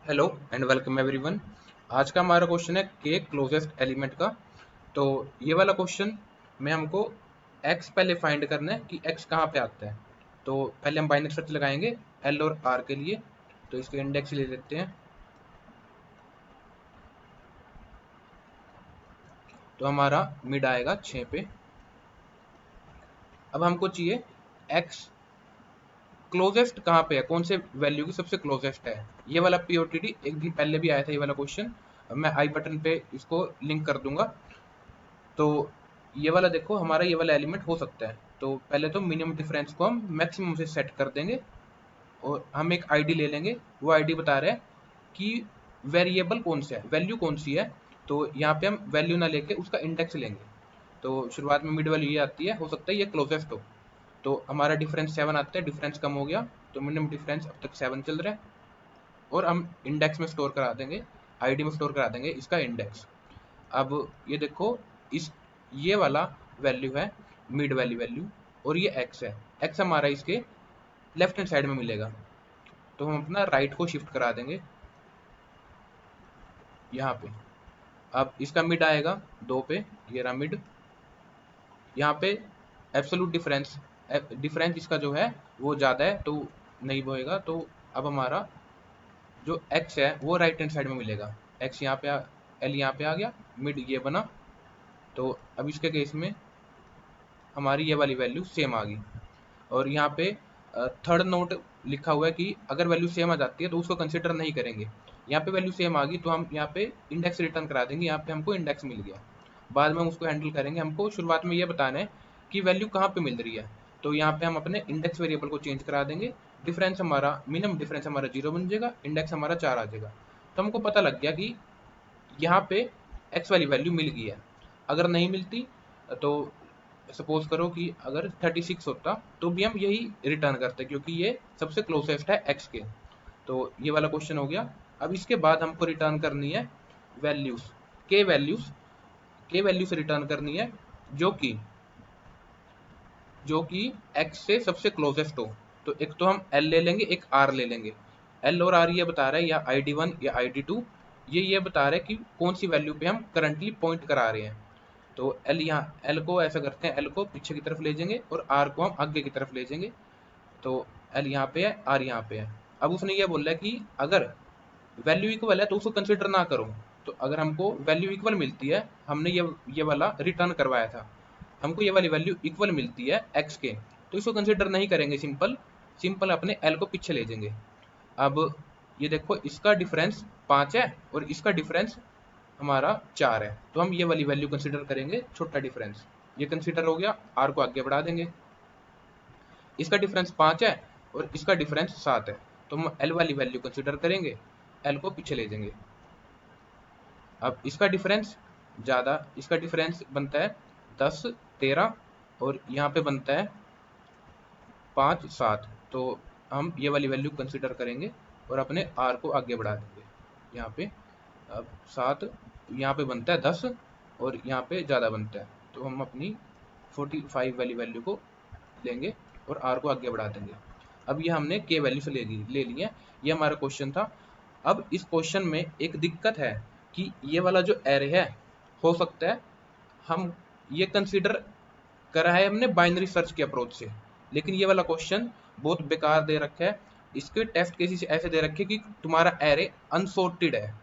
Hello and welcome everyone. आज का हमारा क्वेश्चन है के क्लोजेस्ट एलिमेंट का। तो ये वाला क्वेश्चन में हमको x पहले फाइंड करना है कि x कहाँ पे आता है। तो पहले हम बाइनरी सर्च लगाएंगे l और r के लिए। तो इसके इंडेक्स ले लेते हैं। तो हमारा मिड आएगा 6 पे। अब हमको चाहिए x क्लोजेस्ट कहाँ पे है, कौन से वैल्यू की सबसे क्लोजेस्ट है। ये वाला पीओटीडी एक दिन पहले भी आया था ये वाला क्वेश्चन। मैं आई बटन पे इसको लिंक कर दूंगा। तो ये वाला देखो, हमारा ये वाला एलिमेंट हो सकता है। तो पहले तो मिनिमम डिफरेंस को हम मैक्सिमम से सेट कर देंगे और हम एक आईडी ले लेंगे। वो आईडी बता रहा है कि वेरिएबल कौन सा है, वैल्यू कौन सी है। तो यहाँ पे हम वैल्यू ना लेके उसका इंडेक्स लेंगे। तो शुरुआत में मिड वैल्यू ये आती है, हो सकता है ये क्लोजेस्ट हो। तो हमारा डिफरेंस 7 आता है, डिफरेंस कम हो गया। तो मिनिमम डिफरेंस अब तक 7 चल रहा है और हम इंडेक्स में स्टोर करा देंगे, आईडी में स्टोर करा देंगे इसका इंडेक्स। अब ये देखो, इस ये वाला वैल्यू है मिड वाली वैल्यू और ये एक्स है। एक्स हमारा इसके लेफ्ट हैंड साइड में मिलेगा। तो हम अपना राइट को शिफ्ट करा देंगे यहाँ पे। अब इसका मिड आएगा 2 पे, ये रहा मिड। यहाँ पे एब्सोल्यूट डिफरेंस, डिफरेंस इसका जो है वो ज़्यादा है तो नहीं होएगा। तो अब हमारा जो एक्स है वो राइट हैंड साइड में मिलेगा। एक्स यहाँ पे एल यहाँ पे आ गया, मिड ये बना। तो अब इसके केस में हमारी ये वाली वैल्यू सेम आ गई। और यहाँ पे थर्ड नोट लिखा हुआ है कि अगर वैल्यू सेम आ जाती है तो उसको कंसिडर नहीं करेंगे। यहाँ पे वैल्यू सेम आ गई तो हम यहाँ पे इंडेक्स रिटर्न करा देंगे। यहाँ पे हमको इंडेक्स मिल गया, बाद में हम उसको हैंडल करेंगे। हमको शुरुआत में ये बताना है कि वैल्यू कहाँ पे मिल रही है। तो यहाँ पे हम अपने इंडेक्स वेरिएबल को चेंज करा देंगे। डिफरेंस हमारा, मिनिमम डिफरेंस हमारा 0 बन जाएगा, इंडेक्स हमारा 4 आ जाएगा। तो हमको पता लग गया कि यहाँ पे एक्स वाली वैल्यू मिल गई है। अगर नहीं मिलती तो सपोज करो कि अगर 36 होता तो भी हम यही रिटर्न करते क्योंकि ये सबसे क्लोजेस्ट है एक्स के। तो ये वाला क्वेश्चन हो गया। अब इसके बाद हमको रिटर्न करनी है वैल्यूज, के वैल्यूज, के वैल्यू से रिटर्न करनी है जो कि एक्स से सबसे क्लोजेस्ट हो। तो एक तो हम एल ले लेंगे, एक आर ले लेंगे। एल और आर ये बता रहा है या आई डी वन या आई डी टू, ये बता रहा है कि कौन सी वैल्यू पे हम करंटली पॉइंट करा रहे हैं। तो एल, यहाँ एल को ऐसा करते हैं, एल को पीछे की तरफ ले जाएंगे और आर को हम आगे की तरफ ले जाएंगे। तो एल यहाँ पे है, आर यहाँ पे है। अब उसने ये बोला है कि अगर वैल्यू इक्वल है तो उसको कंसिडर ना करो। तो अगर हमको वैल्यू इक्वल मिलती है, हमने ये वाला रिटर्न करवाया था, हमको ये वाली वैल्यू इक्वल मिलती है एक्स के, तो इसको कंसिडर नहीं करेंगे, सिंपल सिंपल अपने एल को पीछे ले जाएंगे। अब ये देखो, इसका डिफरेंस 5 है और इसका डिफरेंस हमारा 4 है। तो हम ये वाली वैल्यू कंसिडर करेंगे, छोटा डिफरेंस। ये कंसिडर हो गया, आर को आगे बढ़ा देंगे। इसका डिफरेंस 5 है और इसका डिफरेंस 7 है। तो हम एल वाली वैल्यू कंसिडर करेंगे, एल को पीछे ले जाएंगे। अब इसका डिफरेंस ज़्यादा, इसका डिफरेंस बनता है 10 13 और यहाँ पे बनता है 5 7। तो हम ये वाली वैल्यू कंसिडर करेंगे और अपने आर को आगे बढ़ा देंगे यहाँ पे। अब 7 यहाँ पे बनता है 10 और यहाँ पे ज़्यादा बनता है। तो हम अपनी 45 वाली वैल्यू को लेंगे और आर को आगे बढ़ा देंगे। अब ये हमने के वैल्यू से ले ली है। ये हमारा क्वेश्चन था। अब इस क्वेश्चन में एक दिक्कत है कि ये वाला जो एरे है, हो सकता है हम ये कंसीडर करा है हमने बाइनरी सर्च के अप्रोच से, लेकिन ये वाला क्वेश्चन बहुत बेकार दे रखा है। इसके टेस्ट केसेस ऐसे दे रखे कि तुम्हारा एरे अनसॉर्टेड है,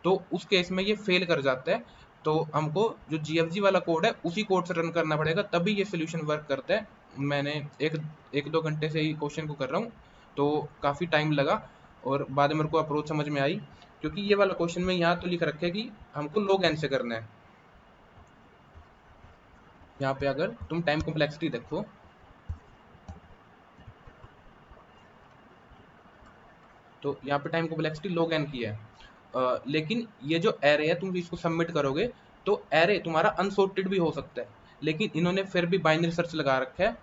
तो उस केस में ये फेल कर जाता है। तो हमको जो जीएफजी वाला कोड है उसी कोड से रन करना पड़ेगा, तभी ये सोल्यूशन वर्क करता है। मैंने एक एक दो घंटे से ही क्वेश्चन को कर रहा हूँ, तो काफ़ी टाइम लगा और बाद में मेरे को अप्रोच समझ में आई। क्योंकि ये वाला क्वेश्चन में यहाँ तो लिख रखे है कि हमको log n से करना है। यहाँ पे अगर तुम टाइम कॉम्प्लेक्सिटी देखो, तो यहाँ पे टाइम कॉम्प्लेक्सिटी log n की है। लेकिन ये जो एरे है, तुम इसको सबमिट करोगे तो एरे तुम्हारा अनसॉर्टेड भी हो सकता है, लेकिन इन्होंने फिर भी बाइनरी सर्च लगा रखा है।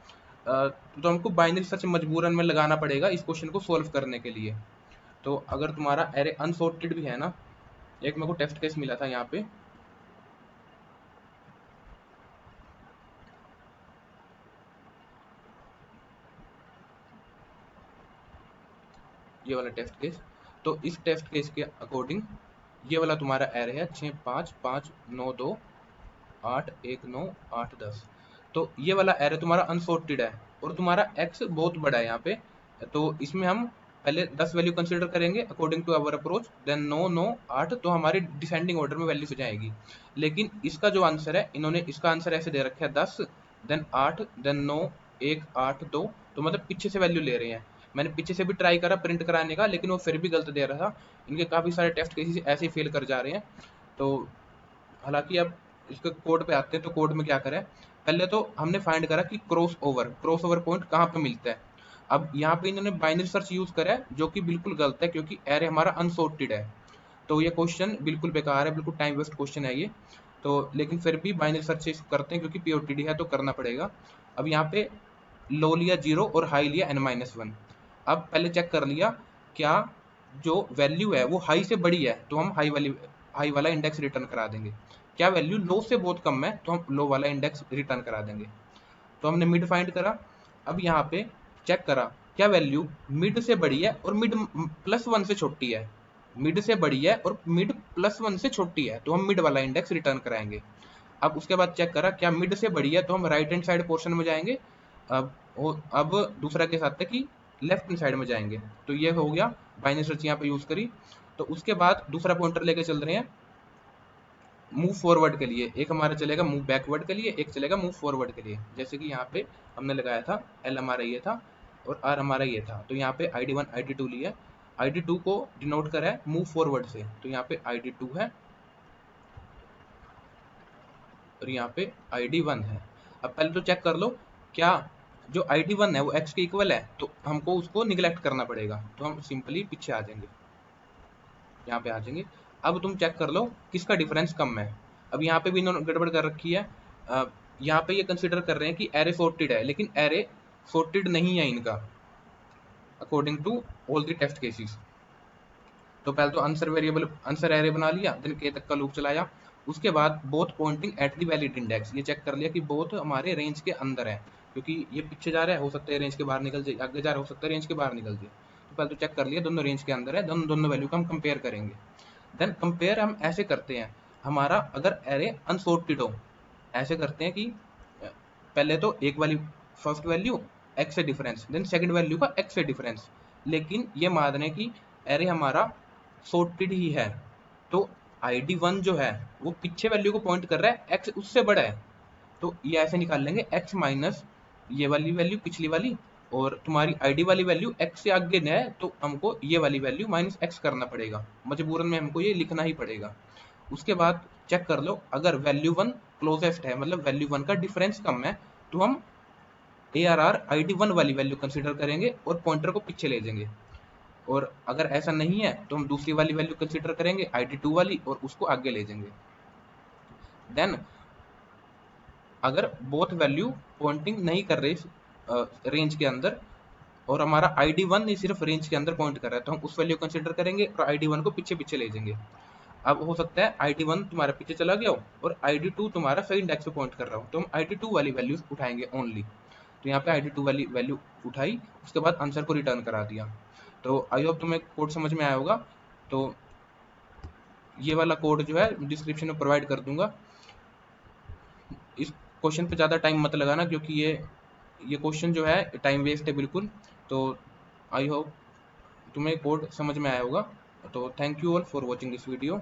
तो हमको बाइनरी सर्च मजबूरन में लगाना पड़ेगा इस क्वेश्चन को सोल्व करने के लिए। तो अगर तुम्हारा एरे अनसॉर्टेड भी है ना, एक मेरे को टेस्ट केस मिला था यहाँ पे, ये वाला टेस्ट केस। तो इस टेस्ट केस के अकॉर्डिंग ये वाला तुम्हारा एरे है 6 5 5 9 2 8 1 9 8 10। तो ये वाला एरे तुम्हारा अनसॉर्टेड है और तुम्हारा एक्स बहुत बड़ा है यहाँ पे। तो इसमें हम पहले 10 वैल्यू कंसीडर करेंगे according to our approach, then 9 9 8, तो हमारी डिसेंडिंग ऑर्डर में वैल्यूज हो जाएगी। लेकिन इसका जो आंसर है, इन्होंने इसका आंसर ऐसे दे रखा है 10 देन 8 देन 9 1 8 2, तो मतलब पीछे से वैल्यू ले रहे हैं। मैंने पीछे से भी ट्राई करा प्रिंट कराने का, लेकिन वो फिर भी गलत दे रहा था। इनके काफ़ी सारे टेस्ट केसेस ऐसे ही फेल कर जा रहे हैं। तो हालांकि अब इसके कोड पे आते हैं, तो कोड में क्या करें, पहले तो हमने फाइंड करा कि क्रॉस ओवर पॉइंट कहाँ पे मिलता है। अब यहाँ पे इन्होंने बाइनरी सर्च यूज करा है, जो कि बिल्कुल गलत है क्योंकि एरे हमारा अनसॉर्टेड है। तो ये क्वेश्चन बिल्कुल बेकार है, बिल्कुल टाइम वेस्ट क्वेश्चन है ये। तो लेकिन फिर भी बाइनरी सर्च करते हैं क्योंकि पीओटीडी है तो करना पड़ेगा। अब यहाँ पे लो लिया 0 और हाई लिया n-1। अब पहले चेक कर लिया क्या जो वैल्यू है वो हाई से बड़ी है, तो हम हाई वाला इंडेक्स रिटर्न करा देंगे। क्या वैल्यू लो से बहुत कम है, तो हम लो वाला इंडेक्स रिटर्न करा देंगे। तो हमने मिड फाइंड करा। अब यहाँ पे चेक करा क्या वैल्यू मिड से बड़ी है और मिड +1 से छोटी है। मिड से बड़ी है और मिड +1 से छोटी है, तो हम मिड वाला इंडेक्स रिटर्न कराएंगे। अब उसके बाद चेक करा क्या मिड से बड़ी है, तो हम राइट हैंड साइड पोर्शन में जाएंगे। अब दूसरा के साथ है कि लेफ्ट हैंड साइड में जाएंगे। तो ये हो गया, बाइनरी सर्च यहाँ पे यूज करी। तो उसके बाद दूसरा पॉइंटर लेके चल रहे हैं मूव फॉरवर्ड के लिए। एक हमारा चलेगा मूव बैकवर्ड के लिए, एक चलेगा मूव फॉरवर्ड के लिए। जैसे कि यहाँ पे हमने लगाया था एल हमारा ये था और आर हमारा ये था, तो यहाँ पे ID1 ID2 लिया। ID2 को डिनोट करा है मूव फॉरवर्ड से, तो यहाँ पे ID2 है और यहाँ पे ID1 है। अब पहले तो चेक कर लो क्या जो ID1 है वो x के इक्वल है, तो हमको उसको निगलेक्ट करना पड़ेगा। तो हम सिंपली पीछे आ जाएंगे, यहाँ पे आ जाएंगे। अब तुम चेक कर लो किसका डिफरेंस कम है। अब यहाँ पे भी इन्होंने गड़बड़ कर रखी है। यहाँ पे ये कंसिडर कर रहे हैं कि एरे सॉर्टेड है, लेकिन एरे सॉर्टेड नहीं है इनका according to all the test cases. तो पहले तो आंसर एरे बना लिया, देन के तक का लूप चलाया। उसके बाद both Poynting at the valid index, ये चेक कर लिया कि बोथ हमारे रेंज के अंदर है, क्योंकि ये पीछे जा रहा है, हो सकता है रेंज के बाहर निकल जाए, आगे जा रहा है, हो सकता है रेंज के बाहर निकल जाए। तो पहले तो चेक कर लिया दोनों रेंज के अंदर है, दोनों वैल्यू को हम कंपेयर करेंगे। देन कंपेयर हम ऐसे करते हैं, हमारा अगर एरे अनसॉर्टेड हो, ऐसे करते हैं कि पहले तो एक वाली फर्स्ट वैल्यू एक्स से डिफरेंस, देन सेकंड वैल्यू का एक्स से डिफरेंस। लेकिन ये मान रहे कि एरे हमारा सॉर्टेड ही है, तो ID1 जो है वो पीछे वैल्यू को पॉइंट कर रहा है, एक्स उससे बड़ा है। तो ये ऐसे निकाल लेंगे x माइनस ये वाली वैल्यू पिछली वाली, और तुम्हारी ID वाली वैल्यू x से आगे न है, तो हमको ये वाली वैल्यू माइनस x करना पड़ेगा, मजबूरन में हमको ये लिखना ही पड़ेगा। उसके बाद चेक कर लो अगर वैल्यू 1 क्लोजेस्ट है, मतलब वैल्यू 1 का डिफरेंस कम है, तो हम ARR ID1 वाली वैल्यू कंसीडर करेंगे और पॉइंटर को पीछे ले जाएंगे। और अगर ऐसा नहीं है तो हम दूसरी वाली वैल्यू कंसीडर करेंगे ID2 वाली और उसको आगे ले जाएंगे। देन अगर बोथ वैल्यू पॉइंटिंग नहीं कर रही रेंज के अंदर और हमारा ID1 ही सिर्फ रेंज के अंदर पॉइंट कर रहा है, तो हम उस वैल्यू कंसीडर करेंगे और ID1 को पीछे पीछे ले जाएंगे। अब हो सकता है ID1 तुम्हारा पीछे चला गया हो और ID2 तुम्हारा सही इंडेक्स पे पॉइंट कर रहा हो, तो हम ID2 वाली वैल्यूज उठाएंगे ओनली। तो यहाँ पे ID2 वाली वैल्यू उठाई, उसके बाद आंसर को रिटर्न करा दिया। तो आई होप तुम्हें कोड समझ में आया होगा। तो ये वाला कोड जो है डिस्क्रिप्शन में प्रोवाइड कर दूंगा। इस क्वेश्चन पे ज़्यादा टाइम मत लगाना, क्योंकि ये क्वेश्चन जो है टाइम वेस्ट है बिल्कुल। तो आई होप तुम्हें कोड समझ में आया होगा। तो thank you all for watching this video.